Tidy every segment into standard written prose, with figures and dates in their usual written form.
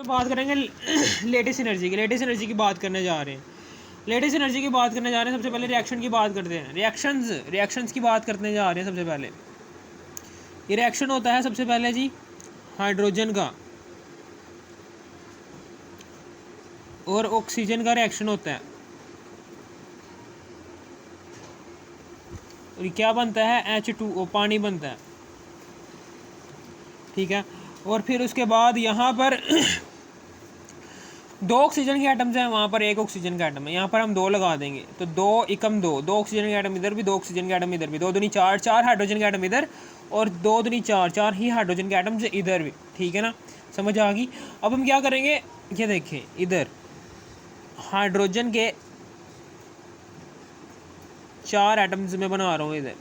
तो बात करेंगे लेटेस्ट एनर्जी की। लेटेस्ट एनर्जी की बात करने जा रहे हैं। लेटेस्ट एनर्जी की बात करने जा रहे हैं। सबसे पहले रिएक्शन की बात करते हैं। रिएक्शंस की बात करने जा रहे हैं। सबसे पहले ये रिएक्शन होता है सबसे पहले जी हाइड्रोजन का और ऑक्सीजन का रिएक्शन होता है। और क्या बनता है H2O, पानी बनता है। ठीक है। और फिर उसके बाद यहाँ पर दो ऑक्सीजन के एटम्स हैं, वहाँ पर एक ऑक्सीजन का एटम है। यहाँ पर हम दो लगा देंगे तो दो एकम दो ऑक्सीजन के एटम इधर भी, दो ऑक्सीजन के एटम इधर भी, दो दूनी चार, चार हाइड्रोजन के एटम इधर और दो दूनी चार, चार ही हाइड्रोजन के एटम्स इधर भी। ठीक है ना, समझ आ गई। अब हम क्या करेंगे, ये देखें इधर हाइड्रोजन के चार एटम्स में बना रहा हूँ इधर।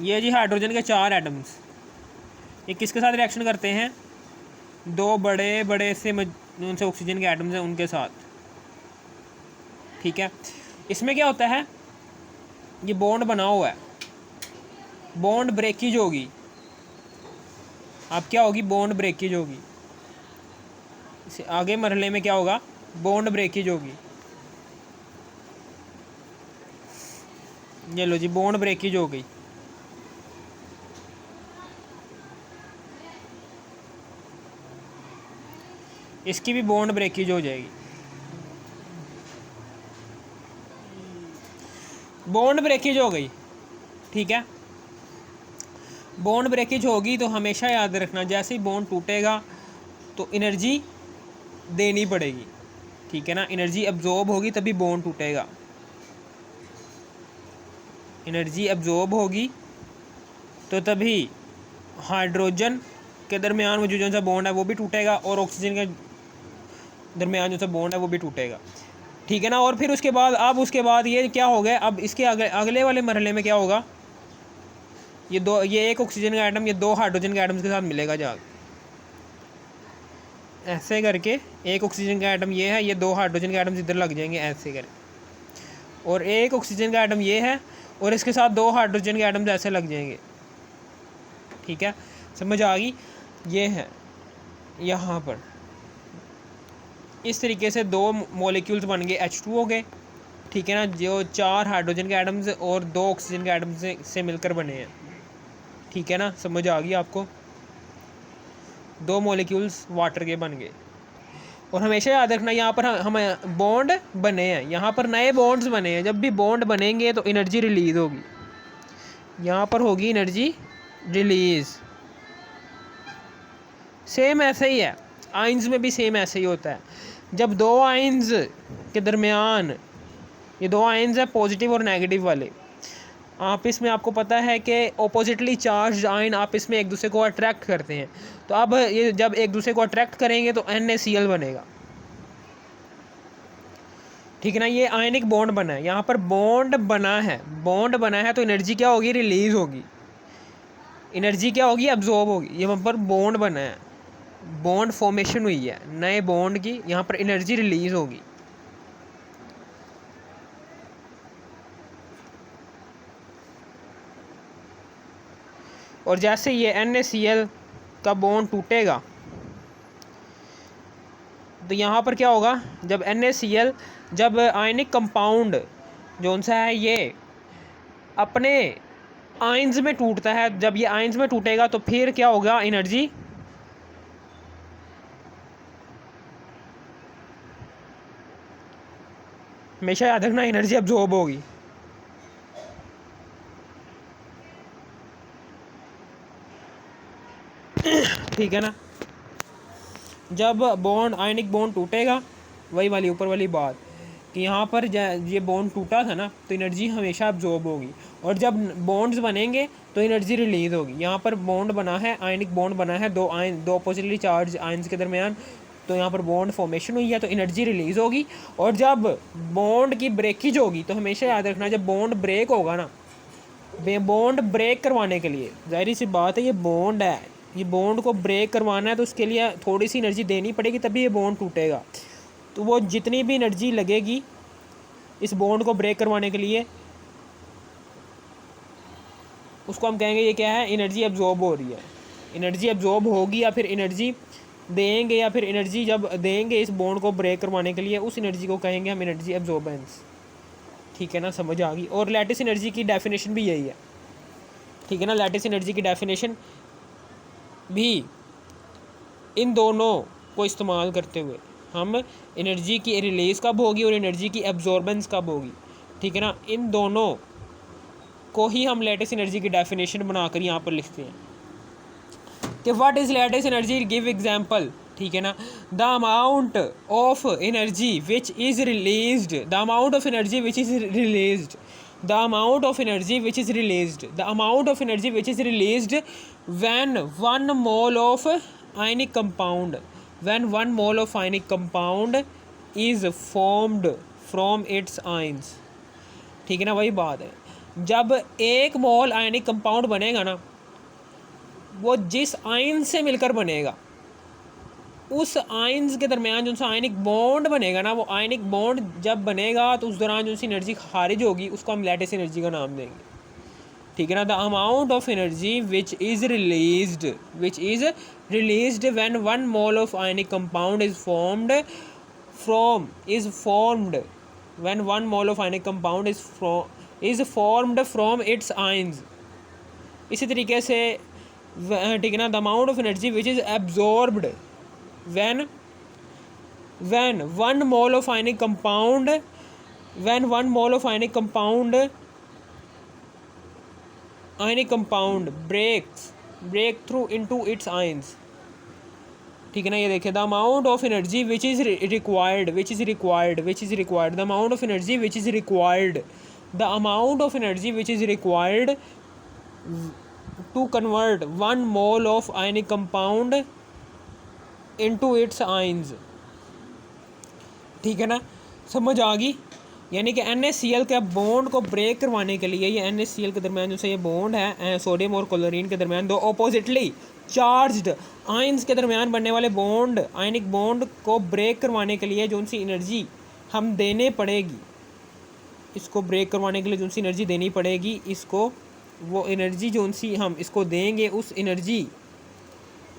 ये जी हाइड्रोजन के चार एटम्स, ये किसके साथ रिएक्शन करते हैं, दो बड़े बड़े से उनसे ऑक्सीजन के एटम्स हैं उनके साथ। ठीक है। इसमें क्या होता है, ये बॉन्ड बना हुआ है, बॉन्ड ब्रेकेज होगी। अब क्या होगी, बॉन्ड ब्रेकेज होगी। इसे आगे मरहले में क्या होगा, बॉन्ड ब्रेकेज होगी। ये लो जी, बॉन्ड ब्रेकेज हो गई। इसकी भी बॉन्ड ब्रेकेज हो जाएगी। बॉन्ड ब्रेकेज हो गई। ठीक है, बॉन्ड ब्रेकेज होगी तो हमेशा याद रखना, जैसे ही बॉन्ड टूटेगा तो एनर्जी देनी पड़ेगी। ठीक है ना, एनर्जी अब्जॉर्ब होगी तभी बॉन्ड टूटेगा। एनर्जी अब्जॉर्ब होगी तो तभी हाइड्रोजन के दरमियान में जो सा बॉन्ड है वो भी टूटेगा और ऑक्सीजन के दरमियान जो सा बॉन्ड है वो भी टूटेगा। ठीक है ना। और फिर उसके बाद अब उसके बाद ये क्या हो गया, अब इसके अगले वाले मरहले में क्या होगा, ये एक ऑक्सीजन का एटम ये दो हाइड्रोजन के एटम्स के साथ मिलेगा जाकर, ऐसे करके एक ऑक्सीजन का एटम ये है, ये दो हाइड्रोजन के एटम्स इधर लग जाएंगे ऐसे करके, और एक ऑक्सीजन का एटम ये है और इसके साथ दो हाइड्रोजन के एटम्स ऐसे लग जाएंगे। ठीक है, समझ आ गई। ये है यहाँ पर इस तरीके से दो मॉलिक्यूल्स बन गए H2O के। ठीक है ना, जो चार हाइड्रोजन के एटम्स और दो ऑक्सीजन के एटम्स से मिलकर बने हैं। ठीक है ना, समझ आ गई आपको। दो मॉलिक्यूल्स वाटर के बन गए। और हमेशा याद रखना, यहाँ पर हम बॉन्ड बने हैं, यहाँ पर नए बॉन्ड्स बने हैं। जब भी बॉन्ड बनेंगे तो एनर्जी रिलीज़ होगी, यहाँ पर होगी एनर्जी रिलीज़। सेम ऐसे ही है, आइंस में भी सेम ऐसे ही होता है। जब दो आइंस के दरमियान, ये दो आइंस हैं पॉजिटिव और नेगेटिव वाले, आपस में आपको पता है कि ऑपोजिटली चार्ज आयन आपस में एक दूसरे को अट्रैक्ट करते हैं। तो अब ये जब एक दूसरे को अट्रैक्ट करेंगे तो NaCl बनेगा। ठीक है ना, ये आयनिक बॉन्ड बना है, यहाँ पर बॉन्ड बना है, बॉन्ड बना है तो एनर्जी क्या होगी, रिलीज होगी। एनर्जी क्या होगी, अब्जॉर्ब होगी। यहाँ पर बॉन्ड बना है, बॉन्ड फॉर्मेशन हुई है नए बॉन्ड की, यहाँ पर एनर्जी रिलीज होगी। और जैसे ये NaCl का बॉन्ड टूटेगा तो यहाँ पर क्या होगा, जब NaCl, जब आयनिक कंपाउंड जो सा है ये अपने आयंस में टूटता है, जब ये आयंस में टूटेगा तो फिर क्या होगा, एनर्जी हमेशा याद रखना, एनर्जी अब्जॉर्ब होगी। ठीक है ना, जब बॉन्ड आयनिक बॉन्ड टूटेगा, वही वाली ऊपर वाली बात कि यहाँ पर ये बॉन्ड टूटा था ना तो एनर्जी हमेशा अब्जॉर्ब होगी। और जब बॉन्ड्स बनेंगे तो एनर्जी रिलीज़ होगी। यहाँ पर बॉन्ड बना है, आयनिक बॉन्ड बना है दो अपोजिटली चार्ज आयंस के दरमियान, तो यहाँ पर बॉन्ड फॉर्मेशन हुई है तो एनर्जी रिलीज़ होगी। और जब बॉन्ड की ब्रेकेज होगी तो हमेशा याद रखना, जब बॉन्ड ब्रेक होगा ना, बॉन्ड ब्रेक करवाने के लिए जाहिर सी बात है, ये बॉन्ड है, ये बॉन्ड को ब्रेक करवाना है तो उसके लिए थोड़ी सी एनर्जी देनी पड़ेगी तभी ये बॉन्ड टूटेगा। तो वो जितनी भी एनर्जी लगेगी इस बॉन्ड को ब्रेक करवाने के लिए उसको हम कहेंगे ये क्या है, एनर्जी एब्जॉर्ब हो रही है। एनर्जी एब्जॉर्ब होगी या फिर एनर्जी देंगे, या फिर एनर्जी जब देंगे इस बॉन्ड को ब्रेक करवाने के लिए, उस एनर्जी को कहेंगे हम एनर्जी एब्जॉर्बेंस। ठीक है ना, समझ आ गई। और लैटिस एनर्जी की डेफिनेशन भी यही है। ठीक है ना, लैटिस एनर्जी की डेफिनेशन भी इन दोनों को इस्तेमाल करते हुए हम एनर्जी की रिलीज़ कब होगी और एनर्जी की एब्जॉर्बेंस कब होगी, ठीक है ना, इन दोनों को ही हम लैटिस एनर्जी की डेफिनेशन बनाकर यहाँ पर लिखते हैं कि what is lattice energy, give example. ठीक है ना, the amount of energy which is released, the amount of energy which is released, the amount of energy which is released, the amount of energy which is released when 1 mole of ionic compound, when 1 mole of ionic compound is formed from its ions। ठीक है ना, वही बात है, जब 1 मोल ionic compound बनेगा ना, वो जिस आयन से मिलकर बनेगा, उस आयन्स के दरमियान जो सा आयनिक बॉन्ड बनेगा ना, वो आयनिक बॉन्ड जब बनेगा तो उस दौरान जो सी एनर्जी खारिज होगी उसको हम लैटिस एनर्जी का नाम देंगे। ठीक है ना, the amount of energy which is released when 1 mole of ionic compound is formed when 1 mole of ionic compound is formed from its ions. इसी तरीके से ठीक है ना, the amount of energy which is absorbed when 1 mole of ionic compound break through into its ions। ठीक है ना, ये देखिए, the amount of energy which is required, the amount of energy which is required to convert 1 mole of ionic compound into its ions. ठीक है ना, समझ आ गई। यानी कि NaCl के बॉन्ड को ब्रेक करवाने के लिए, ये NaCl के दरमियान जो से ये बॉन्ड है सोडियम और क्लोरीन के दरमियान, दो ऑपोजिटली चार्ज्ड आयंस के दरमियान बनने वाले बॉन्ड, आयनिक बॉन्ड को ब्रेक करवाने के लिए जो सी एनर्जी हम देने पड़ेगी, इसको ब्रेक करवाने के लिए जो सी एनर्जी देनी पड़ेगी, इसको वो एनर्जी जो सी हम इसको देंगे, उस एनर्जी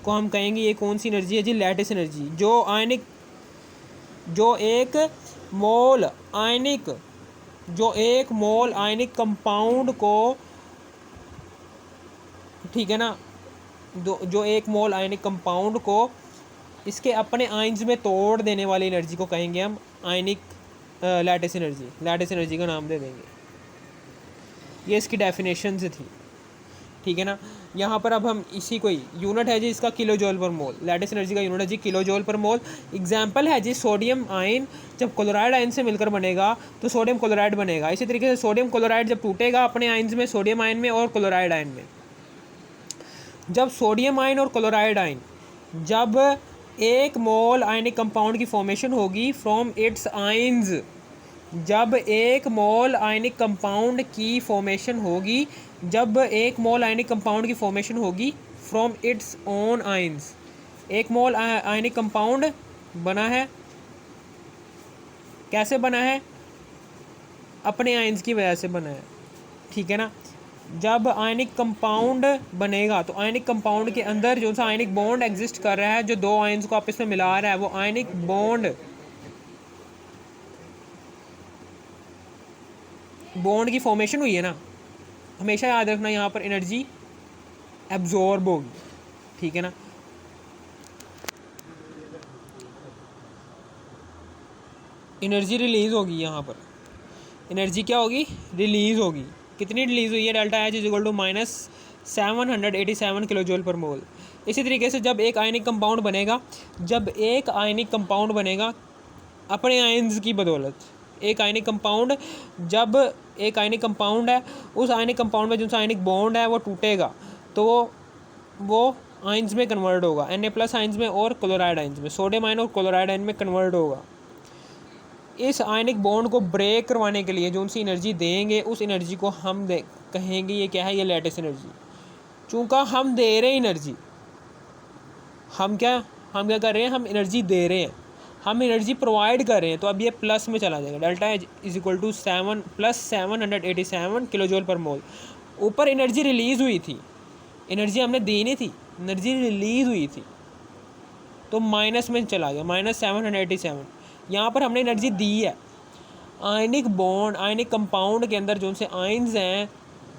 को हम कहेंगे ये कौन सी एनर्जी है जी, लैटिस एनर्जी। जो एक मोल आयनिक कंपाउंड को, ठीक है ना, जो 1 मोल आयनिक कंपाउंड को इसके अपने आयन्स में तोड़ देने वाली एनर्जी को कहेंगे हम लैटिस एनर्जी का नाम दे देंगे। ये इसकी डेफिनेशन से थी। ठीक है ना, यहाँ पर अब हम इसी कोई यूनिट है जी इसका किलो जॉल पर मोल, लैटिस एनर्जी का यूनिट है जी किलो जॉल पर मोल। एग्जाम्पल है जी सोडियम आयन जब क्लोराइड आयन से मिलकर बनेगा तो सोडियम क्लोराइड बनेगा। इसी तरीके से सोडियम क्लोराइड जब टूटेगा अपने आयन्स में, सोडियम आयन में और क्लोराइड आयन में, जब सोडियम आयन और क्लोराइड आयन, जब 1 मोल आयनिक कंपाउंड की फॉर्मेशन होगी फ्रॉम इट्स आयन्स, जब 1 मोल आयनिक कंपाउंड की फॉर्मेशन होगी, जब 1 मोल आयनिक कंपाउंड की फॉर्मेशन होगी from its own ions. 1 mole ionic compound बना है, कैसे बना है, अपने आयन्स की वजह से बना है। ठीक है ना, जब आयनिक कंपाउंड बनेगा तो आयनिक कंपाउंड के अंदर जो सा आयनिक बॉन्ड एग्जिस्ट कर रहा है, जो 2 आयन्स को आपस में मिला रहा है, वो आयनिक बॉन्ड की फॉर्मेशन हुई है ना, हमेशा याद रखना यहाँ पर एनर्जी एब्जॉर्ब होगी। ठीक है ना, एनर्जी रिलीज़ होगी, यहाँ पर एनर्जी क्या होगी, रिलीज़ होगी। कितनी रिलीज़ हुई है, delta H is equal to -787 kilo joule per mole. इसी तरीके से जब एक आयनिक कंपाउंड बनेगा, अपने आयन्स की बदौलत, एक आयनिक कंपाउंड है, उस आयनिक कंपाउंड में जो आयनिक बॉन्ड है वो टूटेगा तो वो आयन्स में कन्वर्ट होगा, Na+ आयन्स में और क्लोराइड आयन्स में, सोडियम आयन और क्लोराइड आयन में कन्वर्ट होगा। इस आयनिक बॉन्ड को ब्रेक करवाने के लिए जो सी एनर्जी देंगे, उस एनर्जी को हम कहेंगे ये क्या है, ये लैटिस एनर्जी। चूँकि हम दे रहे हैं एनर्जी, हम क्या कर रहे हैं, हम एनर्जी दे रहे हैं, हम एनर्जी प्रोवाइड कर रहे हैं, तो अब ये प्लस में चला जाएगा। Delta is equal to 7 + 787 kilo joule per mole. ऊपर एनर्जी रिलीज़ हुई थी, एनर्जी हमने दी नहीं थी, एनर्जी रिलीज़ हुई थी, तो माइनस में चला गया, -787। यहाँ पर हमने एनर्जी दी है। आयनिक बॉन्ड, आयनिक कंपाउंड के अंदर जो से आयंस हैं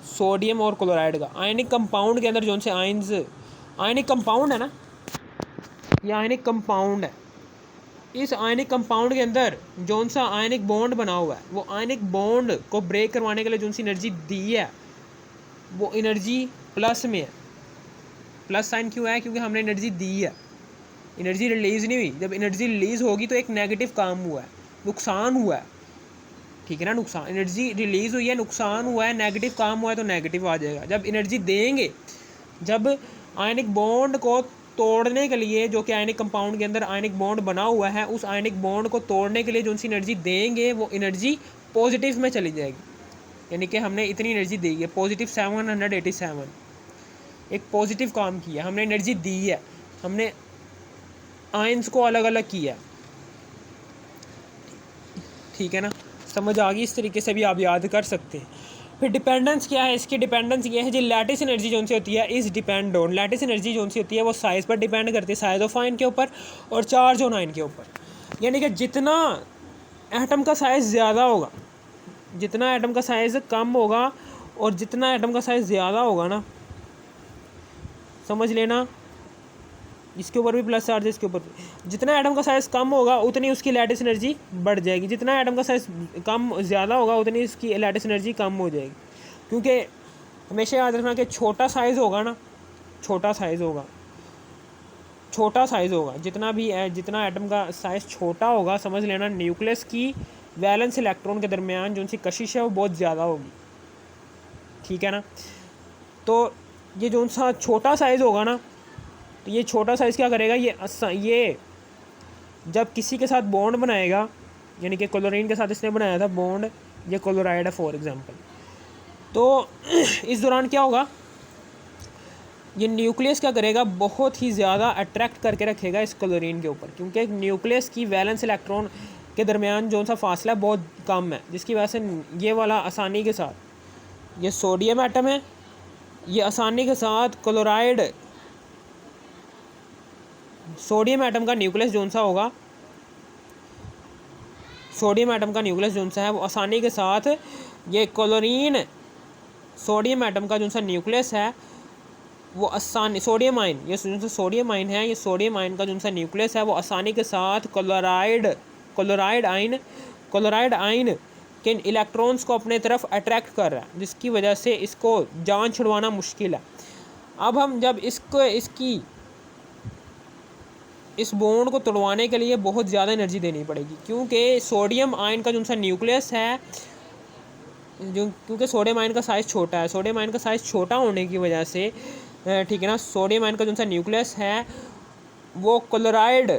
सोडियम और क्लोराइड का, आयनिक कंपाउंड के अंदर जो से आयंस, आयनिक कंपाउंड है ना, ये आयनिक कंपाउंड है। इस आयनिक कंपाउंड के अंदर जो सा आयनिक बॉन्ड बना हुआ है, वो आयनिक बॉन्ड को ब्रेक करवाने के लिए जो सी एनर्जी दी है वो एनर्जी प्लस में है। प्लस साइन क्यों है? क्योंकि हमने एनर्जी दी है, एनर्जी रिलीज़ नहीं हुई। जब एनर्जी रिलीज़ होगी तो एक नेगेटिव काम हुआ है, नुकसान हुआ है, ठीक है ना। नुकसान, एनर्जी रिलीज़ हुई है, नुकसान हुआ है, नेगेटिव काम हुआ है, तो नेगेटिव आ जाएगा। जब एनर्जी देंगे, जब आयनिक बॉन्ड को तोड़ने के लिए, जो कि आयनिक कंपाउंड के अंदर आयनिक बॉन्ड बना हुआ है, उस आयनिक बॉन्ड को तोड़ने के लिए जो सी एनर्जी देंगे वो एनर्जी पॉजिटिव में चली जाएगी। यानी कि हमने इतनी एनर्जी दी है, पॉजिटिव 787, एक पॉजिटिव काम किया, हमने एनर्जी दी है, हमने आयंस को अलग अलग किया, ठीक है ना। समझ आ गई? इस तरीके से भी आप याद कर सकते हैं। फिर डिपेंडेंस क्या है इसकी? डिपेंडेंस ये है जी, लैटिस एनर्जी जो सी होती है इस डिपेंड ऑन, लैटिस एनर्जी जो सी होती है वो साइज़ पर डिपेंड करती है, साइज ऑफ आयन के ऊपर और चार्ज ऑन आयन के ऊपर। यानी कि जितना एटम का साइज़ ज़्यादा होगा, जितना एटम का साइज़ कम होगा और जितना एटम का साइज़ ज़्यादा होगा ना, समझ लेना, इसके ऊपर भी प्लस चार्ज है, इसके ऊपर भी। जितना एटम का साइज़ कम होगा उतनी उसकी लैटिस एनर्जी बढ़ जाएगी, जितना एटम का साइज़ कम ज़्यादा होगा उतनी इसकी लैटिस एनर्जी कम हो जाएगी। क्योंकि हमेशा याद रखना कि छोटा साइज़ होगा ना, छोटा साइज़ होगा, छोटा साइज़ होगा, जितना भी है, जितना एटम का साइज़ छोटा होगा, समझ लेना न्यूक्लियस की वैलेंस इलेक्ट्रॉन के दरमियान जो सी कशिश है वो बहुत ज़्यादा होगी, ठीक है ना। तो ये जो सा छोटा साइज़ होगा ना, तो ये छोटा साइज़ क्या करेगा, ये जब किसी के साथ बॉन्ड बनाएगा, यानी कि क्लोरीन के साथ इसने बनाया था बॉन्ड, ये क्लोराइड है फॉर एग्जांपल, तो इस दौरान क्या होगा, ये न्यूक्लियस क्या करेगा, बहुत ही ज़्यादा अट्रैक्ट करके रखेगा इस क्लोरीन के ऊपर, क्योंकि न्यूक्लियस की वैलेंस इलेक्ट्रॉन के दरमियान जो सा फासला बहुत कम है, जिसकी वजह से ये वाला आसानी के साथ, ये सोडियम एटम है, ये आसानी के साथ क्लोराइड, सोडियम एटम का न्यूक्लियस जो सा होगा, सोडियम एटम का न्यूक्लियस जो सा है वो आसानी के साथ ये क्लोरीन, सोडियम एटम का जो सा न्यूक्लियस है वो आसानी, सोडियम आयन, ये जो सा सोडियम आयन है, ये सोडियम आयन का जो सा न्यूक्लियस है वो आसानी के साथ क्लोराइड आयन के इलेक्ट्रॉन्स को अपने तरफ अट्रैक्ट कर रहा है, जिसकी वजह से इसको जान छुड़वाना मुश्किल है। अब हम जब इस बॉन्ड को तोड़वाने के लिए बहुत ज़्यादा एनर्जी देनी पड़ेगी, क्योंकि सोडियम आयन का जो सा न्यूक्लियस है, क्योंकि सोडियम आयन का साइज़ छोटा है, सोडियम आयन का साइज़ छोटा होने की वजह से, ठीक है ना, सोडियम आयन का जो सा न्यूक्लियस है वो क्लोराइड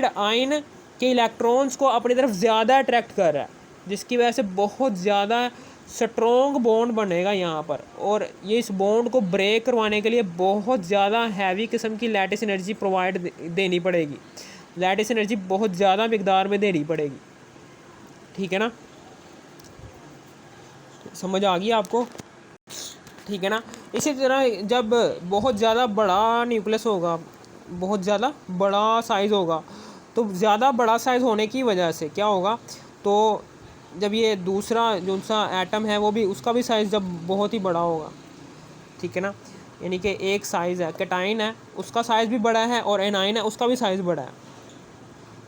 आयन के इलेक्ट्रॉन्स को अपनी तरफ ज़्यादा अट्रैक्ट कर रहा है, जिसकी वजह से बहुत ज़्यादा स्ट्रॉन्ग बॉन्ड बनेगा यहाँ पर, और ये इस बॉन्ड को ब्रेक करवाने के लिए बहुत ज़्यादा हैवी किस्म की लैटिस एनर्जी प्रोवाइड देनी पड़ेगी, लैटिस एनर्जी बहुत ज़्यादा मिकदार में देनी पड़ेगी, ठीक है ना। समझ आ गई आपको? ठीक है ना। इसी तरह जब बहुत ज़्यादा बड़ा न्यूक्लियस होगा, बहुत ज़्यादा बड़ा साइज़ होगा, तो ज़्यादा बड़ा साइज़ होने की वजह से क्या होगा, तो जब ये दूसरा जो सा एटम है वो भी, उसका भी साइज़ जब बहुत ही बड़ा होगा, ठीक है ना, यानी कि एक साइज़ है, कैटाइन है उसका साइज़ भी बड़ा है और एनाइन है उसका भी साइज़ बड़ा है,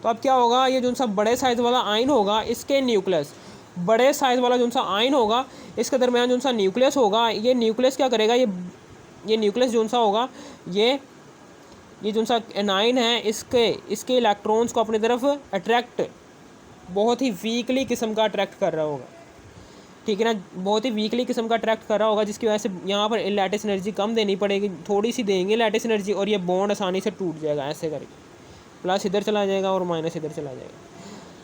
तो अब क्या होगा, ये जो सा बड़े साइज़ वाला आयन होगा, इसके न्यूक्लियस, बड़े साइज़ वाला जो सा आयन होगा, इसके दरमियान जो सा न्यूक्लियस होगा, ये न्यूक्लियस क्या करेगा, ये न्यूक्लियस जो सा होगा, ये जो सा एनाइन है, इसके इलेक्ट्रॉन्स को अपनी तरफ अट्रैक्ट, बहुत ही वीकली किस्म का अट्रैक्ट कर रहा होगा, ठीक है ना, बहुत ही वीकली किस्म का अट्रैक्ट कर रहा होगा, जिसकी वजह से यहाँ पर लैटिस एनर्जी कम देनी पड़ेगी, थोड़ी सी देंगे लैटिस एनर्जी और ये बॉन्ड आसानी से टूट जाएगा, ऐसे करके प्लस इधर चला जाएगा और माइनस इधर चला जाएगा,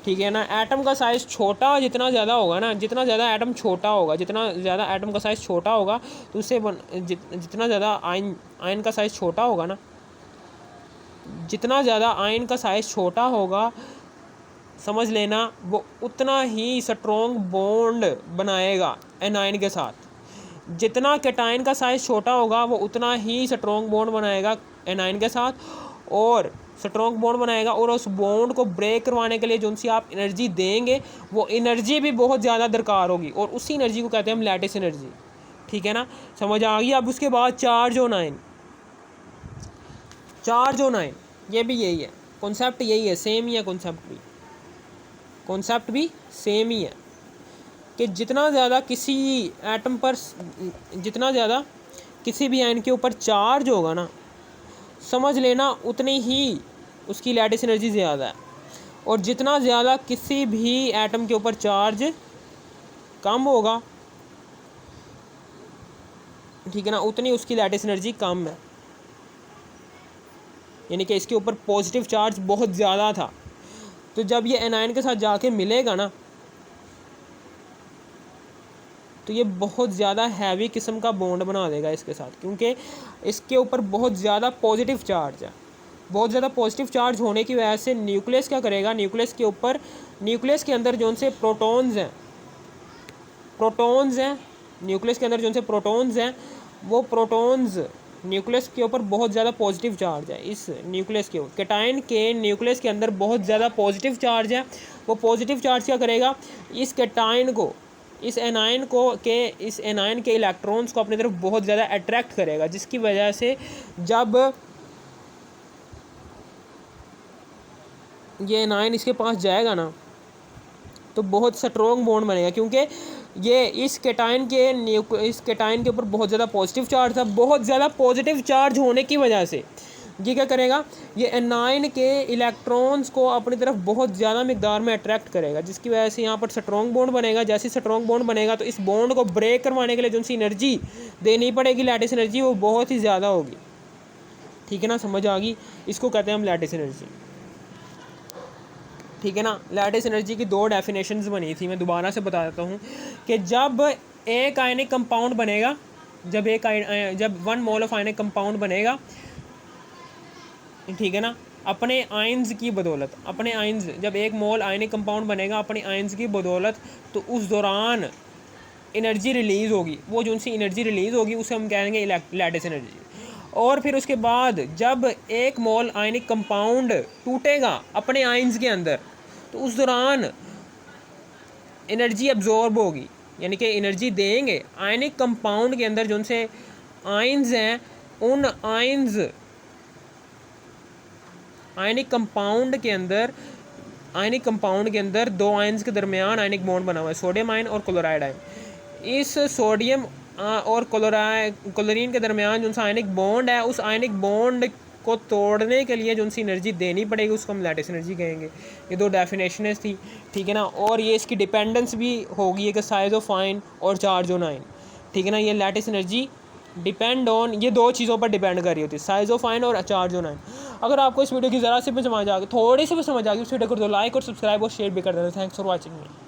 ठीक है ना। एटम का साइज़ छोटा जितना ज़्यादा होगा ना, जितना ज़्यादा एटम छोटा होगा, जितना ज़्यादा एटम का साइज़ छोटा होगा, तो उससे जितना ज़्यादा आयन का साइज़ छोटा होगा ना, जितना ज़्यादा आयन का साइज़ छोटा होगा, समझ लेना वो उतना ही स्ट्रॉन्ग बॉन्ड बनाएगा एनाइन के साथ, जितना कैटायन का साइज़ छोटा होगा वो उतना ही स्ट्रॉन्ग बॉन्ड बनाएगा एनायन के साथ, और स्ट्रॉन्ग बॉन्ड बनाएगा, और उस बॉन्ड को ब्रेक करवाने के लिए जो सी आप एनर्जी देंगे वो एनर्जी भी बहुत ज़्यादा दरकार होगी, और उसी एनर्जी को कहते हैं हम लैटिस एनर्जी। ठीक है ना, समझ आ गई। अब उसके बाद charge on ion, charge on ion ये भी यही है, कॉन्सेप्ट यही है, सेम ही है कॉन्सेप्ट भी सेम ही है कि जितना ज़्यादा किसी एटम पर, जितना ज़्यादा किसी भी आयन के ऊपर चार्ज होगा ना, समझ लेना उतनी ही उसकी लैटिस एनर्जी ज़्यादा है, और जितना ज़्यादा किसी भी एटम के ऊपर चार्ज कम होगा, ठीक है ना, उतनी उसकी लैटिस एनर्जी कम है। यानी कि इसके ऊपर पॉजिटिव चार्ज बहुत ज़्यादा था, तो जब ये एनायन के साथ जाके मिलेगा ना, तो ये बहुत ज़्यादा हैवी किस्म का बॉन्ड बना देगा इसके साथ, क्योंकि इसके ऊपर बहुत ज़्यादा पॉजिटिव चार्ज है। बहुत ज़्यादा पॉजिटिव चार्ज होने की वजह से न्यूक्लियस क्या करेगा, न्यूक्लियस के ऊपर, न्यूक्लियस के अंदर जो से प्रोटॉन्स हैं, न्यूक्लियस के अंदर जो से प्रोटॉन्स हैं, वो प्रोटॉन्स न्यूक्लियस के ऊपर बहुत ज़्यादा पॉजिटिव चार्ज है। इस न्यूक्लियस के ऊपर, कैटायन के न्यूक्लियस के अंदर बहुत ज़्यादा पॉजिटिव चार्ज है। वो पॉजिटिव चार्ज क्या करेगा, इस कैटायन को, इस एनायन के इलेक्ट्रॉन्स को अपनी तरफ बहुत ज़्यादा अट्रैक्ट करेगा, जिसकी वजह से जब ये एनायन इसके पास जाएगा ना, तो बहुत स्ट्रॉन्ग बॉन्ड बनेगा, क्योंकि ये इस कैटायन के ऊपर बहुत ज़्यादा पॉजिटिव चार्ज था। बहुत ज़्यादा पॉजिटिव चार्ज होने की वजह से ये क्या करेगा, ये एनायन के इलेक्ट्रॉन्स को अपनी तरफ बहुत ज़्यादा मिकदार में अट्रैक्ट करेगा, जिसकी वजह से यहाँ पर स्ट्रॉन्ग बॉन्ड बनेगा। जैसे स्ट्रॉन्ग बॉन्ड बनेगा तो इस बॉन्ड को ब्रेक करवाने के लिए जो सी एनर्जी देनी पड़ेगी, लैटिस एनर्जी, वो बहुत ही ज़्यादा होगी। ठीक है ना, समझ आ गई। इसको कहते हैं हम लैटिस एनर्जी। ठीक है ना, लैटिस एनर्जी की 2 डेफिनेशंस बनी थी, मैं दोबारा से बता देता हूँ कि जब एक आयनिक कंपाउंड बनेगा, जब 1 मोल ऑफ आयनिक कंपाउंड बनेगा, ठीक है ना, अपने आयंस की बदौलत, अपने आयंस, जब 1 मोल आयनिक कंपाउंड बनेगा अपने आयंस की बदौलत, तो उस दौरान एनर्जी रिलीज़ होगी। वो जो सी एनर्जी रिलीज़ होगी उसे हम कहेंगे लैटिस एनर्जी। और फिर उसके बाद जब 1 मोल आयनिक कंपाउंड टूटेगा अपने आयंस के अंदर, तो उस दौरान एनर्जी एब्जॉर्ब होगी, यानी कि एनर्जी देंगे आयनिक कंपाउंड के अंदर जो से आयंस हैं, उन आयनिक कंपाउंड के अंदर 2 आयंस के दरमियान आयनिक बॉन्ड बना हुआ है, सोडियम आयन और क्लोराइड आयन। इस सोडियम और क्लोरीन के दरमियान जो सा आयनिक बॉन्ड है, उस आयनिक बॉन्ड को तोड़ने के लिए जो सी एनर्जी देनी पड़ेगी उसको हम लैटिस एनर्जी कहेंगे। ये 2 डेफिनेशंस थी, ठीक है ना। और ये इसकी डिपेंडेंस भी होगी कि साइज ऑफ आयन और चार्ज ऑन आयन, ठीक है ना। ये लैटिस एनर्जी डिपेंड ऑन ये 2 चीज़ों पर डिपेंड कर रही होती है, साइज ऑफ आयन और चार्ज ऑन आयन। अगर आपको इस वीडियो की ज़रा से भी समझ आ गई, थोड़ी सी भी समझ आ गई, उस वीडियो को तो लाइक और सब्सक्राइब और शेयर भी कर देना। Thanks for watching me.